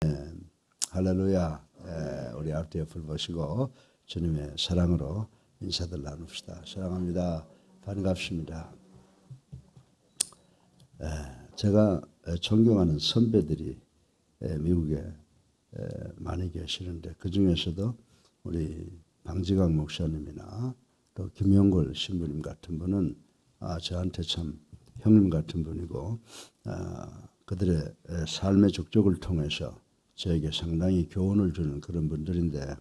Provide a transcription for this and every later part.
할렐루야. 우리 앞뒤 옆을 보시고 주님의 사랑으로 인사들 나눕시다. 사랑합니다. 반갑습니다. 제가 존경하는 선배들이 미국에 많이 계시는데 그 중에서도 우리 방지강 목사님이나 또 김영걸 신부님 같은 분은 저한테 참 형님 같은 분이고 그들의 삶의 족적을 통해서 저에게 상당히 교훈을 주는 그런 분들인데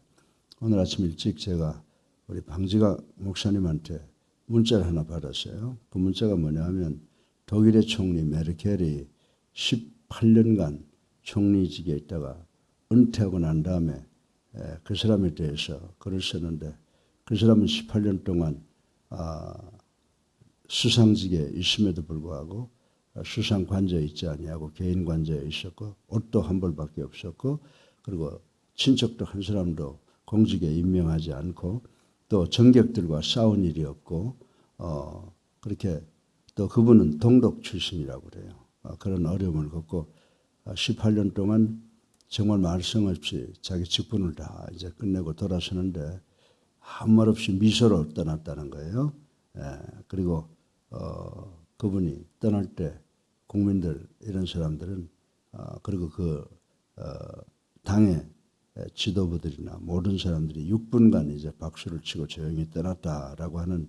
오늘 아침 일찍 제가 우리 방지강 목사님한테 문자를 하나 받았어요. 그 문자가 뭐냐면 독일의 총리 메르켈이 18년간 총리직에 있다가 은퇴하고 난 다음에 그 사람에 대해서 글을 썼는데 그 사람은 18년 동안 수상직에 있음에도 불구하고 수상 관저에 있지 아니하고 개인 관저에 있었고 옷도 한 벌밖에 없었고 그리고 친척도 한 사람도 공직에 임명하지 않고 또 정객들과 싸운 일이 없고 그렇게 또 그분은 동독 출신이라고 그래요. 그런 어려움을 겪고 18년 동안 정말 말씀 없이 자기 직분을 다 이제 끝내고 돌아서는데 아무 말 없이 미소로 떠났다는 거예요. 그리고 그분이 떠날 때 국민들 이런 사람들은 그리고 그 당의 지도부들이나 모든 사람들이 6분간 이제 박수를 치고 조용히 떠났다라고 하는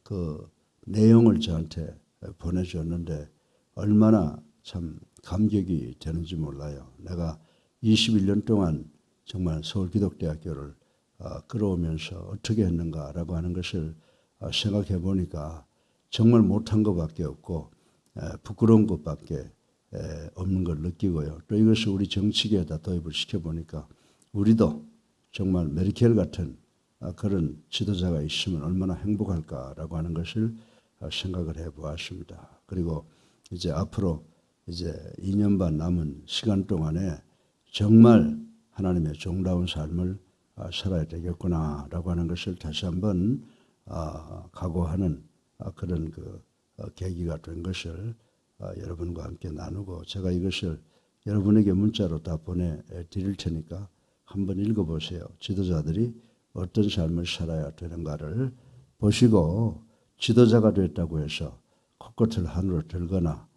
그 내용을 저한테 보내주었는데 얼마나 참 감격이 되는지 몰라요. 내가 21년 동안 정말 서울기독대학교를 끌어오면서 어떻게 했는가라고 하는 것을 생각해 보니까 정말 못한 것밖에 없고 부끄러운 것밖에 없는 걸 느끼고요. 또 이것을 우리 정치계에다 도입을 시켜보니까 우리도 정말 메르켈 같은 그런 지도자가 있으면 얼마나 행복할까라고 하는 것을 생각을 해보았습니다. 그리고 이제 앞으로 이제 2년 반 남은 시간 동안에 정말 하나님의 종다운 삶을 살아야 되겠구나라고 하는 것을 다시 한번 각오하는 그런 계기가 된 것을 여러분과 함께 나누고 제가 이것을 여러분에게 문자로 다 보내드릴 테니까 한번 읽어보세요. 지도자들이 어떤 삶을 살아야 되는가를 보시고 지도자가 됐다고 해서 코끝을 하늘로 들거나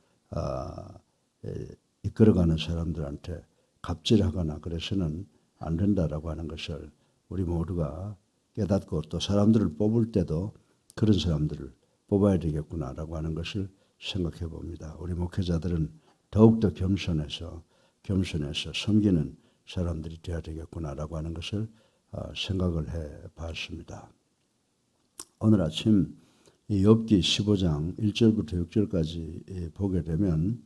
이끌어가는 사람들한테 갑질하거나 그래서는 안 된다라고 하는 것을 우리 모두가 깨닫고 또 사람들을 뽑을 때도 그런 사람들을 뽑아야 되겠구나라고 하는 것을 생각해 봅니다. 우리 목회자들은 더욱더 겸손해서 섬기는 사람들이 되어야 되겠구나라고 하는 것을 생각을 해 봤습니다. 오늘 아침 이 욥기 15장 1절부터 6절까지 보게 되면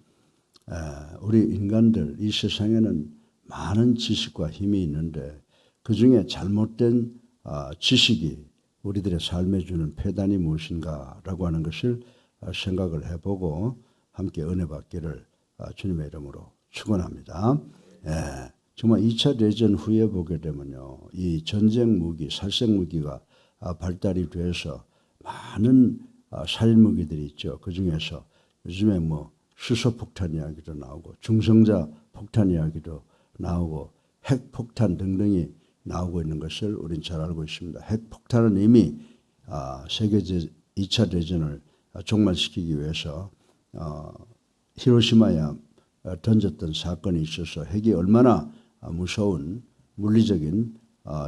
우리 인간들 이 세상에는 많은 지식과 힘이 있는데 그중에 잘못된 지식이 우리들의 삶에 주는 폐단이 무엇인가라고 하는 것을 생각을 해보고 함께 은혜 받기를 주님의 이름으로 축원합니다. 정말 2차 대전 후에 보게 되면요, 이 전쟁 무기, 살생 무기가 발달이 돼서 많은 살인 무기들이 있죠. 그 중에서 요즘에 뭐 수소폭탄 이야기도 나오고 중성자 폭탄 이야기도 나오고 핵폭탄 등등이 나오고 있는 것을 우리는 잘 알고 있습니다. 핵폭탄은 이미 세계 2차 대전을 종말시키기 위해서 히로시마에 던졌던 사건이 있어서 핵이 얼마나 무서운 물리적인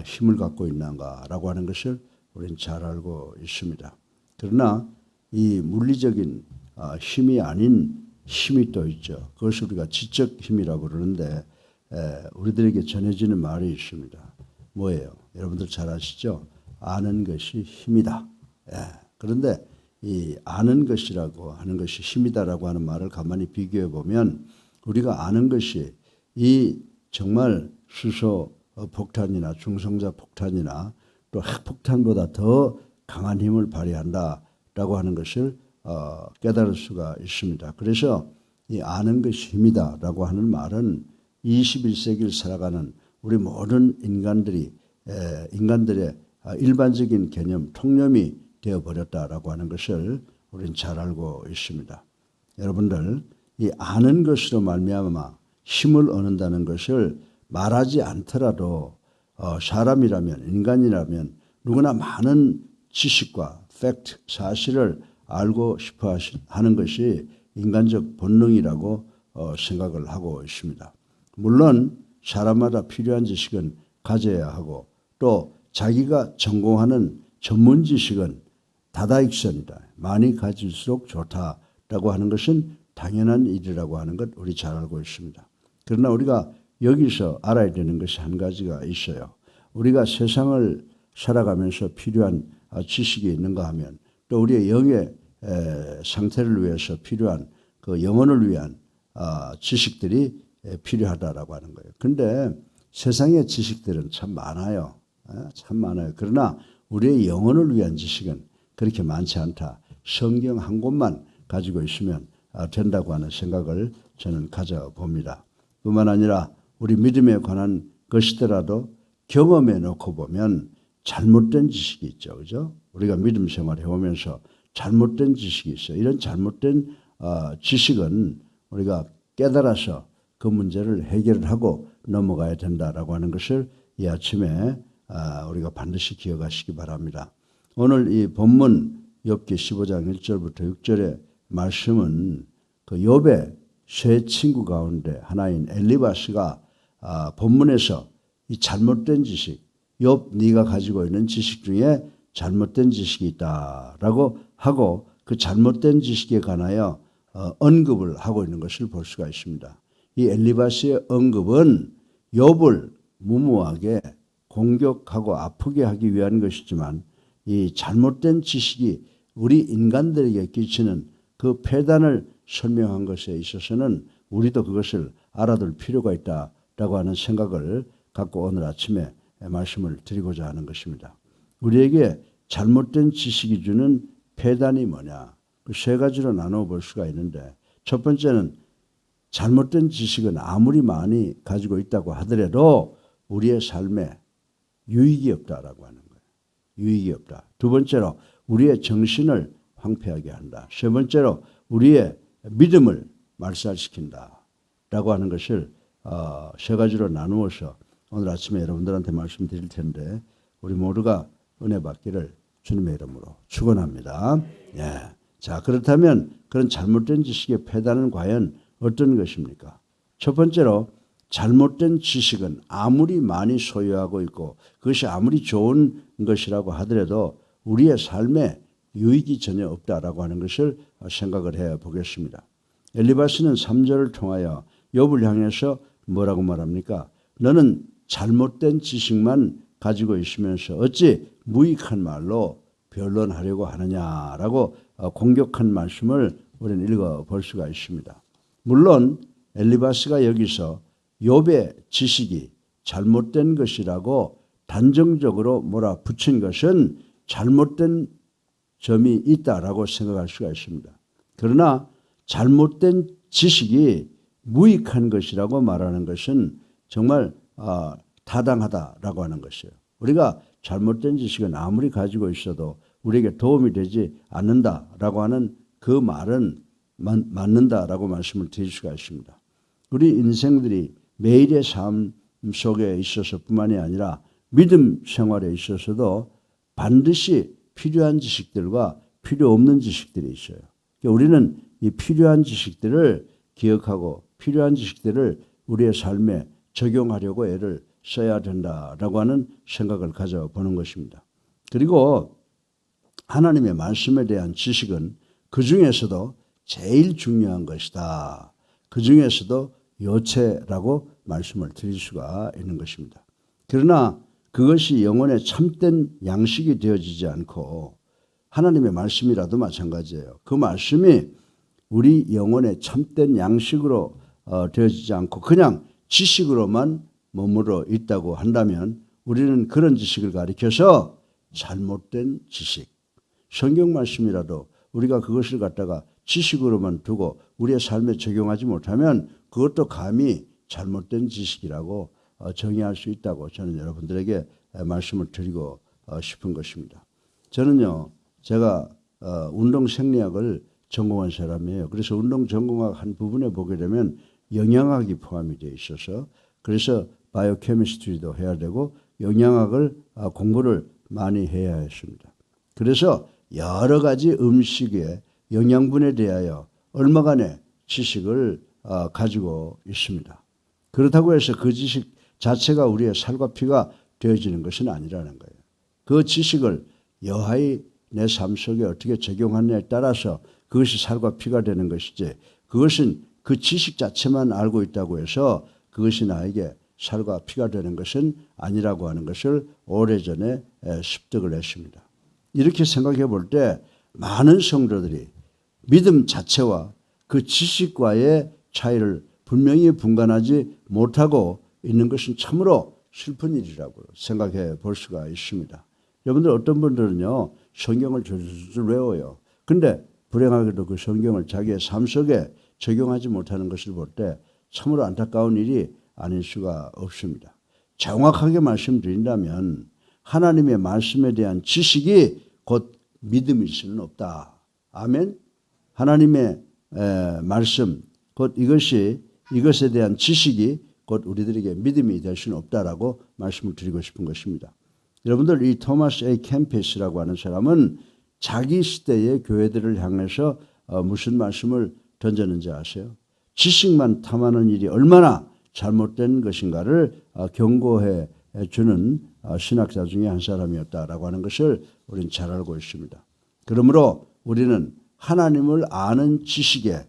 힘을 갖고 있는가라고 하는 것을 우리는 잘 알고 있습니다. 그러나 이 물리적인 힘이 아닌 힘이 또 있죠. 그것을 우리가 지적 힘이라고 그러는데 우리들에게 전해지는 말이 있습니다. 뭐예요? 여러분들 잘 아시죠? 아는 것이 힘이다. 그런데 이 아는 것이라고 하는 것이 힘이다라고 하는 말을 가만히 비교해 보면 우리가 아는 것이 이 정말 수소 폭탄이나 중성자 폭탄이나 또 핵폭탄보다 더 강한 힘을 발휘한다라고 하는 것을 깨달을 수가 있습니다. 그래서 이 아는 것이 힘이다라고 하는 말은 21세기를 살아가는 우리 모든 인간들의 일반적인 개념, 통념이 되어버렸다라고 하는 것을 우리는 잘 알고 있습니다. 여러분들 이 아는 것으로 말미암아 힘을 얻는다는 것을 말하지 않더라도 사람이라면, 인간이라면 누구나 많은 지식과 팩트, 사실을 알고 싶어 하는 것이 인간적 본능이라고 생각을 하고 있습니다. 물론 사람마다 필요한 지식은 가져야 하고 또 자기가 전공하는 전문 지식은 다다익선이다. 많이 가질수록 좋다라고 하는 것은 당연한 일이라고 하는 것 우리 잘 알고 있습니다. 그러나 우리가 여기서 알아야 되는 것이 한 가지가 있어요. 우리가 세상을 살아가면서 필요한 지식이 있는가 하면 또 우리의 영의 상태를 위해서 필요한 그 영혼을 위한 지식들이 필요하다라고 하는 거예요. 그런데 세상의 지식들은 참 많아요. 참 많아요. 그러나 우리의 영혼을 위한 지식은 그렇게 많지 않다. 성경 한 권만 가지고 있으면 된다고 하는 생각을 저는 가져봅니다. 뿐만 아니라 우리 믿음에 관한 것이더라도 경험해 놓고 보면 잘못된 지식이 있죠. 그죠? 우리가 믿음 생활을 해오면서 잘못된 지식이 있어요. 이런 잘못된 지식은 우리가 깨달아서 그 문제를 해결을 하고 넘어가야 된다라고 하는 것을 이 아침에 우리가 반드시 기억하시기 바랍니다. 오늘 이 본문 욥기 15장 1절부터 6절의 말씀은 그 욥의 세 친구 가운데 하나인 엘리바스가 본문에서 이 잘못된 지식, 욥 네가 가지고 있는 지식 중에 잘못된 지식이 있다라고 하고 그 잘못된 지식에 관하여 언급을 하고 있는 것을 볼 수가 있습니다. 이 엘리바스의 언급은 욥을 무모하게 공격하고 아프게 하기 위한 것이지만 이 잘못된 지식이 우리 인간들에게 끼치는 그 폐단을 설명한 것에 있어서는 우리도 그것을 알아둘 필요가 있다라고 하는 생각을 갖고 오늘 아침에 말씀을 드리고자 하는 것입니다. 우리에게 잘못된 지식이 주는 폐단이 뭐냐? 그 세 가지로 나눠 볼 수가 있는데 첫 번째는 잘못된 지식은 아무리 많이 가지고 있다고 하더라도 우리의 삶에 유익이 없다라고 하는 거예요. 유익이 없다. 두 번째로 우리의 정신을 황폐하게 한다. 세 번째로 우리의 믿음을 말살시킨다라고 하는 것을 세 가지로 나누어서 오늘 아침에 여러분들한테 말씀드릴 텐데 우리 모두가 은혜 받기를 주님의 이름으로 축원합니다. 예. 자, 그렇다면 그런 잘못된 지식의 폐단은 과연 어떤 것입니까? 첫 번째로 잘못된 지식은 아무리 많이 소유하고 있고 그것이 아무리 좋은 것이라고 하더라도 우리의 삶에 유익이 전혀 없다라고 하는 것을 생각을 해 보겠습니다. 엘리바스는 3절을 통하여 욥을 향해서 뭐라고 말합니까? 너는 잘못된 지식만 가지고 있으면서 어찌 무익한 말로 변론하려고 하느냐라고 공격한 말씀을 우리는 읽어볼 수가 있습니다. 물론 엘리바스가 여기서 욥의 지식이 잘못된 것이라고 단정적으로 몰아붙인 것은 잘못된 점이 있다라고 생각할 수가 있습니다. 그러나 잘못된 지식이 무익한 것이라고 말하는 것은 정말 타당하다라고 하는 것이에요. 우리가 잘못된 지식은 아무리 가지고 있어도 우리에게 도움이 되지 않는다라고 하는 그 말은 맞는다라고 말씀을 드릴 수가 있습니다. 우리 인생들이 매일의 삶 속에 있어서 뿐만이 아니라 믿음 생활에 있어서도 반드시 필요한 지식들과 필요 없는 지식들이 있어요. 우리는 이 필요한 지식들을 기억하고 필요한 지식들을 우리의 삶에 적용하려고 애를 써야 된다라고 하는 생각을 가져보는 것입니다. 그리고 하나님의 말씀에 대한 지식은 그 중에서도 제일 중요한 것이다. 그 중에서도 요체라고 말씀을 드릴 수가 있는 것입니다. 그러나 그것이 영혼의 참된 양식이 되어지지 않고 하나님의 말씀이라도 마찬가지예요. 그 말씀이 우리 영혼의 참된 양식으로 되어지지 않고 그냥 지식으로만 머물러 있다고 한다면 우리는 그런 지식을 가리켜서 잘못된 지식, 성경 말씀이라도 우리가 그것을 갖다가 지식으로만 두고 우리의 삶에 적용하지 못하면 그것도 감히 잘못된 지식이라고 정의할 수 있다고 저는 여러분들에게 말씀을 드리고 싶은 것입니다. 저는요, 제가 운동 생리학을 전공한 사람이에요. 그래서 운동 전공학 한 부분에 보게 되면 영양학이 포함이 되어 있어서 그래서 바이오케미스트리도 해야 되고 영양학을 공부를 많이 해야 했습니다. 그래서 여러 가지 음식의 영양분에 대하여 얼마간의 지식을 가지고 있습니다. 그렇다고 해서 그 지식 자체가 우리의 살과 피가 되어지는 것은 아니라는 거예요. 그 지식을 여하이 내 삶 속에 어떻게 적용하느냐에 따라서 그것이 살과 피가 되는 것이지 그것은 그 지식 자체만 알고 있다고 해서 그것이 나에게 살과 피가 되는 것은 아니라고 하는 것을 오래전에 습득을 했습니다. 이렇게 생각해 볼 때 많은 성도들이 믿음 자체와 그 지식과의 차이를 분명히 분간하지 못하고 있는 것은 참으로 슬픈 일이라고 생각해 볼 수가 있습니다. 여러분들 어떤 분들은요 성경을 줄줄 외워요. 근데 불행하게도 그 성경을 자기의 삶 속에 적용하지 못하는 것을 볼 때 참으로 안타까운 일이 아닐 수가 없습니다. 정확하게 말씀드린다면 하나님의 말씀에 대한 지식이 곧 믿음일 수는 없다. 아멘. 하나님의 말씀 곧 이것에 대한 지식이 곧 우리들에게 믿음이 될 수는 없다라고 말씀을 드리고 싶은 것입니다. 여러분들 이 토마스 A. 캠피스라고 하는 사람은 자기 시대의 교회들을 향해서 무슨 말씀을 던졌는지 아세요? 지식만 탐하는 일이 얼마나 잘못된 것인가를 경고해 주는 신학자 중에 한 사람이었다라고 하는 것을 우리는 잘 알고 있습니다. 그러므로 우리는 하나님을 아는 지식에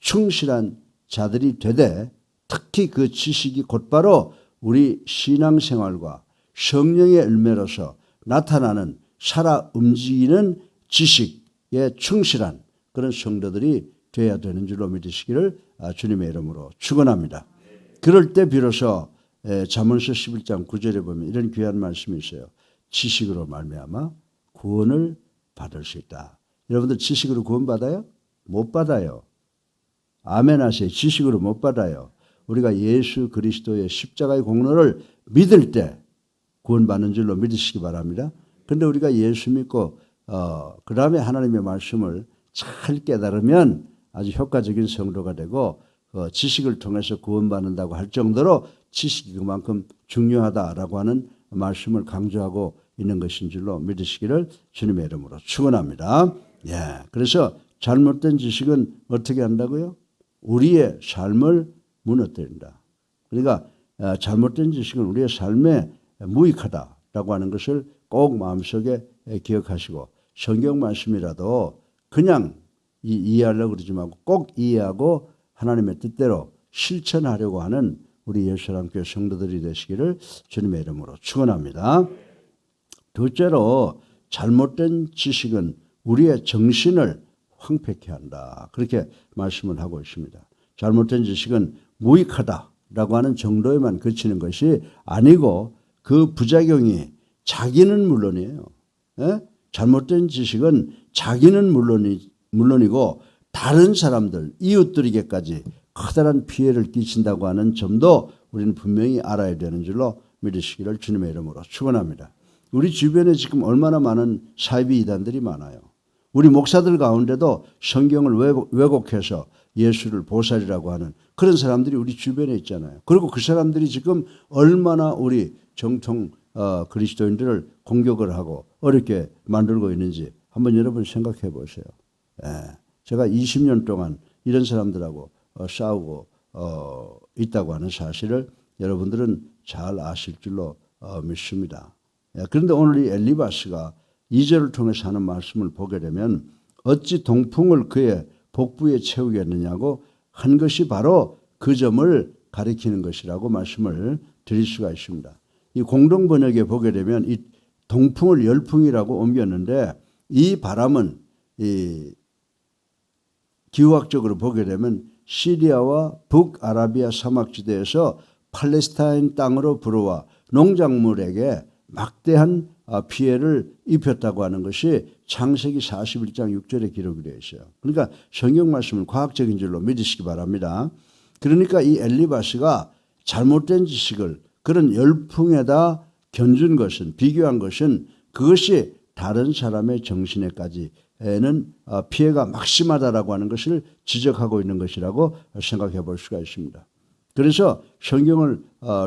충실한 자들이 되되 특히 그 지식이 곧바로 우리 신앙생활과 성령의 열매로서 나타나는 살아 움직이는 지식에 충실한 그런 성도들이 되어야 되는 줄로 믿으시기를 주님의 이름으로 축원합니다. 그럴 때 비로소 잠언서 11장 9절에 보면 이런 귀한 말씀이 있어요. 지식으로 말미암아 구원을 받을 수 있다. 여러분들 지식으로 구원 받아요? 못 받아요. 아멘 하세요. 지식으로 못 받아요. 우리가 예수 그리스도의 십자가의 공로를 믿을 때 구원받는 줄로 믿으시기 바랍니다. 그런데 우리가 예수 믿고 그 다음에 하나님의 말씀을 잘 깨달으면 아주 효과적인 성도가 되고 지식을 통해서 구원받는다고 할 정도로 지식이 그만큼 중요하다라고 하는 말씀을 강조하고 있는 것인 줄로 믿으시기를 주님의 이름으로 축원합니다. 예, 그래서 잘못된 지식은 어떻게 한다고요? 우리의 삶을 무너뜨린다. 그러니까 잘못된 지식은 우리의 삶에 무익하다라고 하는 것을 꼭 마음속에 기억하시고 성경 말씀이라도 그냥 이해하려고 그러지 말고 꼭 이해하고 하나님의 뜻대로 실천하려고 하는 우리 예수사랑교회 성도들이 되시기를 주님의 이름으로 축원합니다. 둘째로 잘못된 지식은 우리의 정신을 황폐케 한다. 그렇게 말씀을 하고 있습니다. 잘못된 지식은 무익하다라고 하는 정도에만 그치는 것이 아니고 그 부작용이 자기는 물론이에요. 잘못된 지식은 자기는 물론이고 다른 사람들, 이웃들에게까지 커다란 피해를 끼친다고 하는 점도 우리는 분명히 알아야 되는 줄로 믿으시기를 주님의 이름으로 축원합니다. 우리 주변에 지금 얼마나 많은 사이비 이단들이 많아요. 우리 목사들 가운데도 성경을 왜곡해서 예수를 보살이라고 하는 그런 사람들이 우리 주변에 있잖아요. 그리고 그 사람들이 지금 얼마나 우리 정통 그리스도인들을 공격을 하고 어렵게 만들고 있는지 한번 여러분 생각해 보세요. 제가 20년 동안 이런 사람들하고 싸우고 있다고 하는 사실을 여러분들은 잘 아실 줄로 믿습니다. 그런데 오늘 이 엘리바스가 2절을 통해서 하는 말씀을 보게 되면 어찌 동풍을 그의 복부에 채우겠느냐고 한 것이 바로 그 점을 가리키는 것이라고 말씀을 드릴 수가 있습니다. 이 공동 번역에 보게 되면 이 동풍을 열풍이라고 옮겼는데 이 바람은 이 기후학적으로 보게 되면 시리아와 북아라비아 사막지대에서 팔레스타인 땅으로 불어와 농작물에게 막대한 피해를 입혔다고 하는 것이 창세기 41장 6절에 기록이 되어 있어요. 그러니까 성경 말씀을 과학적인 줄로 믿으시기 바랍니다. 그러니까 이 엘리바스가 잘못된 지식을 그런 열풍에다 견준 것은 비교한 것은 그것이 다른 사람의 정신에까지 피해가 막심하다라고 하는 것을 지적하고 있는 것이라고 생각해 볼 수가 있습니다. 그래서 성경을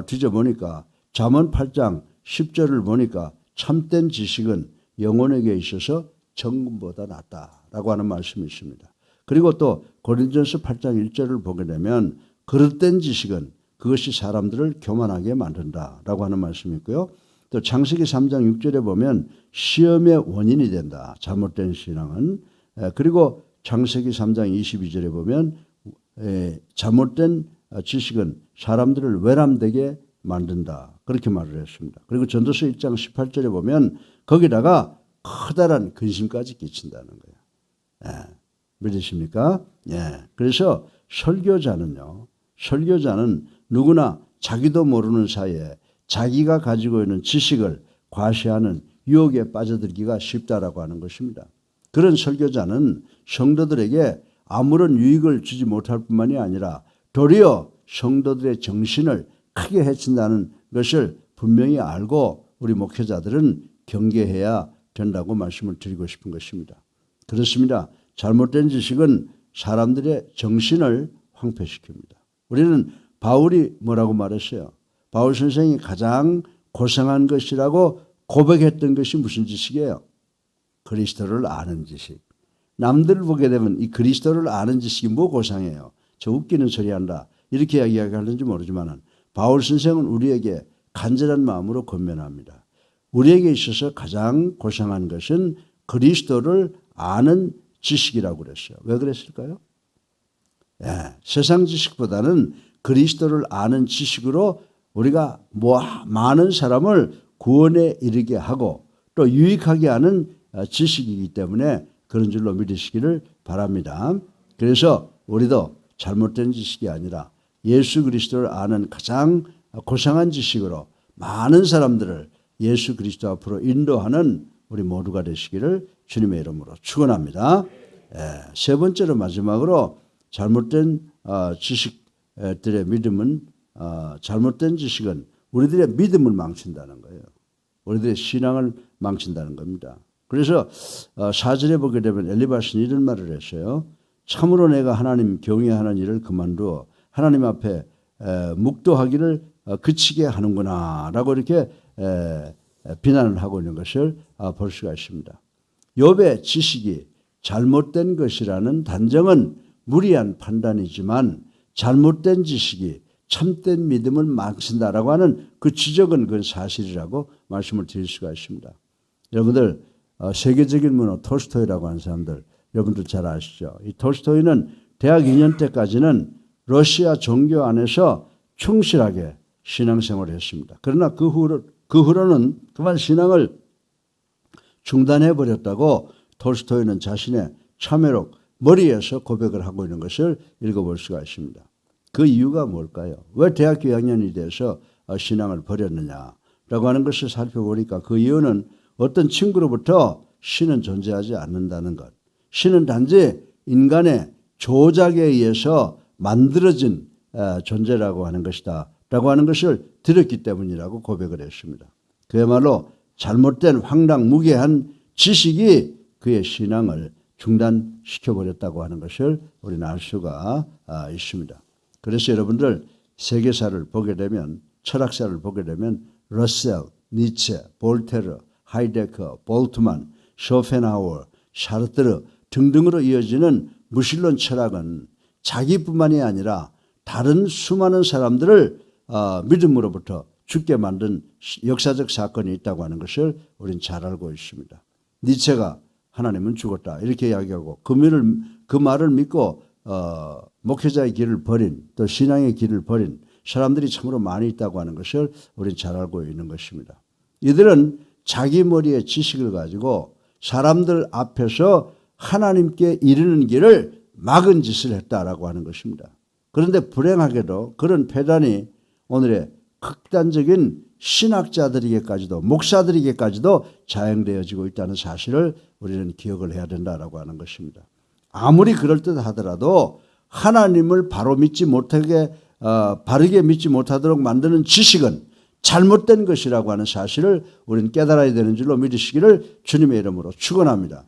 뒤져보니까 잠언 8장 10절을 보니까 참된 지식은 영혼에게 있어서 정금보다 낫다라고 하는 말씀이 있습니다. 그리고 또 고린도전서 8장 1절을 보게 되면 그릇된 지식은 그것이 사람들을 교만하게 만든다라고 하는 말씀이 있고요. 또 창세기 3장 6절에 보면 시험의 원인이 된다. 잘못된 신앙은. 그리고 창세기 3장 22절에 보면 잘못된 지식은 사람들을 외람되게 만든다. 그렇게 말을 했습니다. 그리고 전도서 1장 18절에 보면 거기다가 커다란 근심까지 끼친다는 거예요. 믿으십니까? 그래서 설교자는 누구나 자기도 모르는 사이에 자기가 가지고 있는 지식을 과시하는 유혹에 빠져들기가 쉽다라고 하는 것입니다. 그런 설교자는 성도들에게 아무런 유익을 주지 못할 뿐만이 아니라 도리어 성도들의 정신을 크게 해친다는 것을 분명히 알고 우리 목회자들은 경계해야 된다고 말씀을 드리고 싶은 것입니다. 그렇습니다. 잘못된 지식은 사람들의 정신을 황폐시킵니다. 우리는 바울이 뭐라고 말했어요? 바울 선생이 가장 고생한 것이라고 고백했던 것이 무슨 지식이에요? 그리스도를 아는 지식. 남들 보게 되면 이 그리스도를 아는 지식이 뭐 고상해요? 저 웃기는 소리 한다. 이렇게 이야기하는지 모르지만 바울 선생은 우리에게 간절한 마음으로 권면합니다. 우리에게 있어서 가장 고상한 것은 그리스도를 아는 지식이라고 그랬어요. 왜 그랬을까요? 세상 지식보다는 그리스도를 아는 지식으로 우리가 많은 사람을 구원에 이르게 하고 또 유익하게 하는 지식이기 때문에 그런 줄로 믿으시기를 바랍니다. 그래서 우리도 잘못된 지식이 아니라 예수 그리스도를 아는 가장 고상한 지식으로 많은 사람들을 예수 그리스도 앞으로 인도하는 우리 모두가 되시기를 주님의 이름으로 축원합니다. 세 번째로 마지막으로 잘못된 지식들의 믿음은 잘못된 지식은 우리들의 믿음을 망친다는 거예요. 우리들의 신앙을 망친다는 겁니다. 그래서 4절에 보게 되면 엘리바스는 이런 말을 했어요. 참으로 내가 하나님 경외하는 일을 그만두어 하나님 앞에 묵도하기를 그치게 하는구나 라고 이렇게 비난을 하고 있는 것을 볼 수가 있습니다. 욥의 지식이 잘못된 것이라는 단정은 무리한 판단이지만 잘못된 지식이 참된 믿음을 망친다라고 하는 그 지적은 그건 사실이라고 말씀을 드릴 수가 있습니다. 여러분들 세계적인 문호 톨스토이라고 하는 사람들 여러분들 잘 아시죠? 이 톨스토이는 대학 2년 때까지는 러시아 종교 안에서 충실하게 신앙생활을 했습니다. 그러나 그 후로는 그만 신앙을 중단해 버렸다고 톨스토이는 자신의 참회록 머리에서 고백을 하고 있는 것을 읽어볼 수가 있습니다. 그 이유가 뭘까요? 왜 대학교 2학년이 돼서 신앙을 버렸느냐라고 하는 것을 살펴보니까 그 이유는 어떤 친구로부터 신은 존재하지 않는다는 것. 신은 단지 인간의 조작에 의해서 만들어진 존재라고 하는 것이다 라고 하는 것을 들었기 때문이라고 고백을 했습니다. 그야말로 잘못된 황당무계한 지식이 그의 신앙을 중단시켜버렸다고 하는 것을 우리는 알 수가 있습니다. 그래서 여러분들 세계사를 보게 되면 철학사를 보게 되면 러셀, 니체, 볼테르, 하이데커, 볼트만, 쇼펜하우어, 샤르트르 등등으로 이어지는 무신론 철학은 자기뿐만이 아니라 다른 수많은 사람들을 믿음으로부터 죽게 만든 역사적 사건이 있다고 하는 것을 우리는 잘 알고 있습니다. 니체가 하나님은 죽었다 이렇게 이야기하고 그 말을 믿고 목회자의 길을 버린 또 신앙의 길을 버린 사람들이 참으로 많이 있다고 하는 것을 우리는 잘 알고 있는 것입니다. 이들은 자기 머리의 지식을 가지고 사람들 앞에서 하나님께 이르는 길을 막은 짓을 했다라고 하는 것입니다. 그런데 불행하게도 그런 패단이 오늘의 극단적인 신학자들에게까지도 목사들에게까지도 자행되어지고 있다는 사실을 우리는 기억을 해야 된다라고 하는 것입니다. 아무리 그럴듯하더라도 하나님을 바르게 믿지 못하도록 만드는 지식은 잘못된 것이라고 하는 사실을 우리는 깨달아야 되는 줄로 믿으시기를 주님의 이름으로 축원합니다.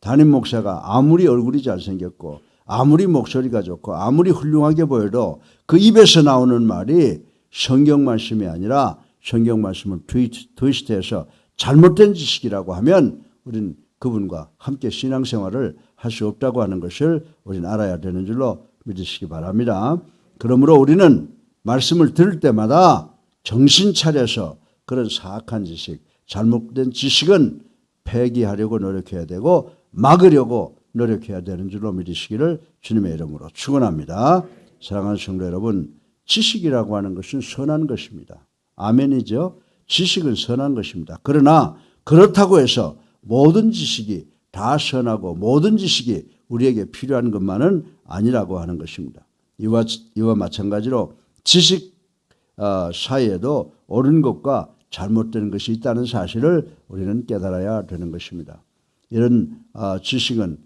담임 목사가 아무리 얼굴이 잘생겼고 아무리 목소리가 좋고 아무리 훌륭하게 보여도 그 입에서 나오는 말이 성경 말씀이 아니라 성경 말씀을 트위스트해서 잘못된 지식이라고 하면 우리는 그분과 함께 신앙생활을 할 수 없다고 하는 것을 우리는 알아야 되는 줄로 믿으시기 바랍니다. 그러므로 우리는 말씀을 들을 때마다 정신 차려서 그런 사악한 지식, 잘못된 지식은 폐기하려고 노력해야 되고 막으려고 노력해야 되는 줄로 믿으시기를 주님의 이름으로 축원합니다. 사랑하는 성도 여러분, 지식이라고 하는 것은 선한 것입니다. 아멘이죠. 지식은 선한 것입니다. 그러나 그렇다고 해서 모든 지식이 다 선하고 모든 지식이 우리에게 필요한 것만은 아니라고 하는 것입니다. 이와 마찬가지로 지식 사이에도 옳은 것과 잘못된 것이 있다는 사실을 우리는 깨달아야 되는 것입니다. 이런 지식은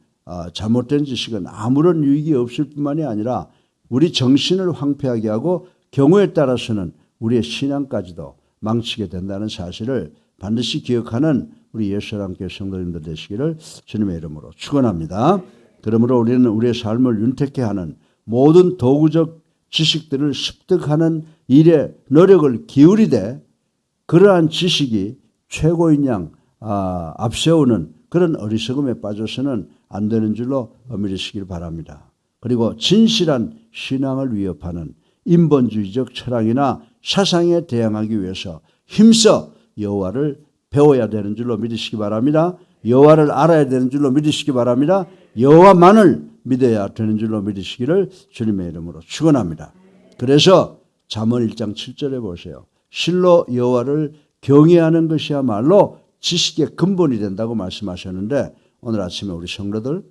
잘못된 지식은 아무런 유익이 없을 뿐만이 아니라 우리 정신을 황폐하게 하고 경우에 따라서는 우리의 신앙까지도 망치게 된다는 사실을 반드시 기억하는 우리 예수사랑교회 성도님들 되시기를 주님의 이름으로 축원합니다. 그러므로 우리는 우리의 삶을 윤택케 하는 모든 도구적 지식들을 습득하는 일에 노력을 기울이되 그러한 지식이 최고인 양 앞세우는 그런 어리석음에 빠져서는 안 되는 줄로 믿으시길 바랍니다. 그리고 진실한 신앙을 위협하는 인본주의적 철학이나 사상에 대항하기 위해서 힘써 여호와를 배워야 되는 줄로 믿으시기 바랍니다. 여호와를 알아야 되는 줄로 믿으시기 바랍니다. 여호와만을 믿어야 되는 줄로 믿으시기를 주님의 이름으로 축원합니다. 그래서 잠언 1장 7절에 보세요. 실로 여호와를 경외하는 것이야말로 지식의 근본이 된다고 말씀하셨는데 오늘 아침에 우리 성도들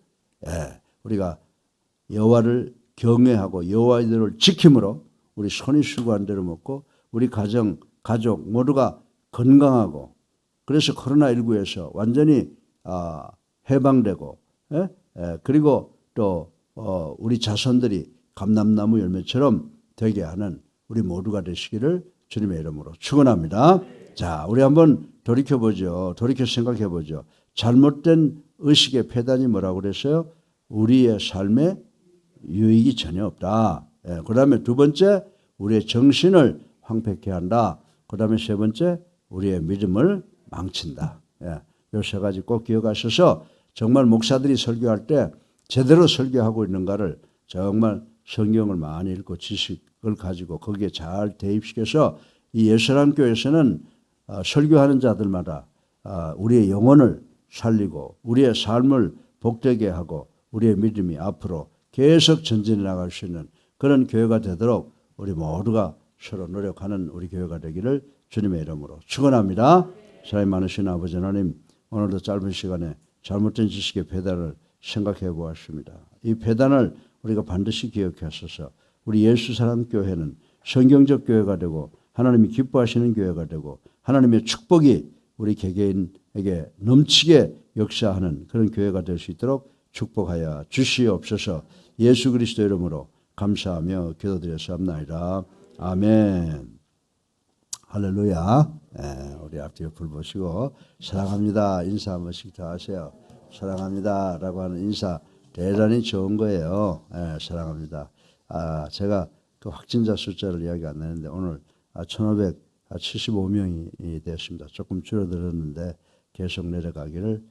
우리가 여호와를 경외하고 여호와의 대로를 지킴으로 우리 손이 수고한 대로 먹고 우리 가족 모두가 건강하고 그래서 코로나19에서 완전히 해방되고 그리고 또 우리 자손들이 감람나무 열매처럼 되게 하는 우리 모두가 되시기를 주님의 이름으로 축원합니다. 자, 우리 한번 돌이켜보죠. 돌이켜 생각해보죠. 잘못된 의식의 폐단이 뭐라고 그랬어요? 우리의 삶에 유익이 전혀 없다. 그 다음에 두 번째, 우리의 정신을 황폐케 한다. 그 다음에 세 번째, 우리의 믿음을 망친다. 이 세 가지 꼭 기억하셔서 정말 목사들이 설교할 때 제대로 설교하고 있는가를 정말 성경을 많이 읽고 지식을 가지고 거기에 잘 대입시켜서 이 예수사랑교회에서는 설교하는 자들마다 우리의 영혼을 살리고 우리의 삶을 복되게 하고 우리의 믿음이 앞으로 계속 전진해 나갈 수 있는 그런 교회가 되도록 우리 모두가 서로 노력하는 우리 교회가 되기를 주님의 이름으로 축원합니다. 사랑이 많으신 아버지 하나님, 오늘도 짧은 시간에 잘못된 지식의 폐단을 생각해 보았습니다. 이 폐단을 우리가 반드시 기억하셔서 우리 예수사랑교회는 성경적 교회가 되고 하나님이 기뻐하시는 교회가 되고 하나님의 축복이 우리 개개인에게 넘치게 역사하는 그런 교회가 될 수 있도록 축복하여 주시옵소서. 예수 그리스도 이름으로 감사하며 기도드렸사옵나이다. 아멘. 할렐루야. 우리 앞뒤에 불 보시고 사랑합니다 인사 한 번씩 더 하세요. 사랑합니다 라고 하는 인사 대단히 좋은 거예요. 사랑합니다. 제가 그 확진자 숫자를 이야기 안 했는데 오늘 1575명이 됐습니다. 조금 줄어들었는데 계속 내려가기를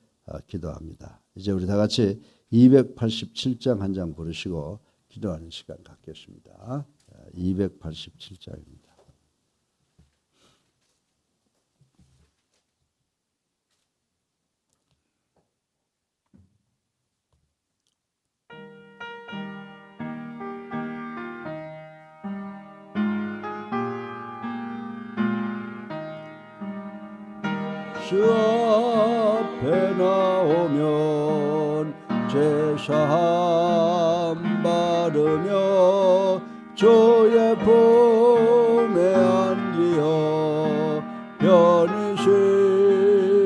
기도합니다. 이제 우리 다 같이 287장 한 장 부르시고 기도하는 시간 갖겠습니다. 287장입니다. 주 앞에 나오면 제사함 바르며 주의 품에 안기어 편히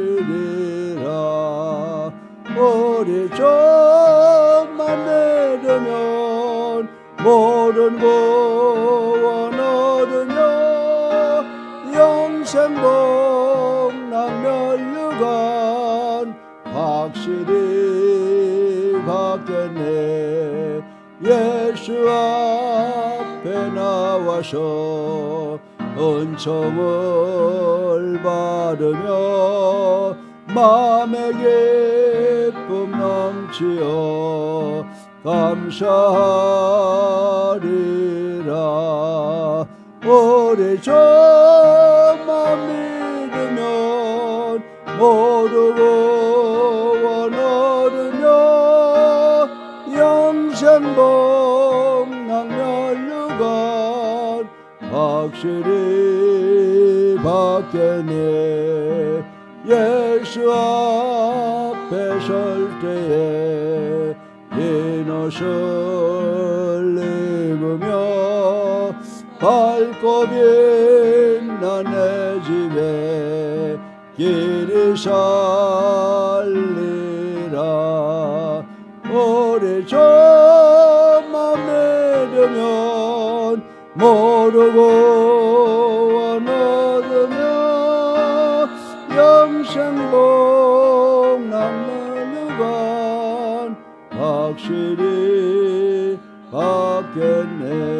쉬리라. 우리 좀만 내려면 모든 구원 얻으며 영생복 멸류관 확실히 받겠네. 예수 앞에 나와서 은총을 받으며 마음의 기쁨 넘치어 감사하리라. 우리 주만 믿으면 모르고 원 얻으며 영생복 멸류관 확실히 받겠네. 예수 앞에 설 때에 흰 옷을 입으며 밝고 빛난 내 집에 길이 살리라. 우리 주만 믿으면 모르고 원 얻으며 영생복 멸류관 확실히 받겠네.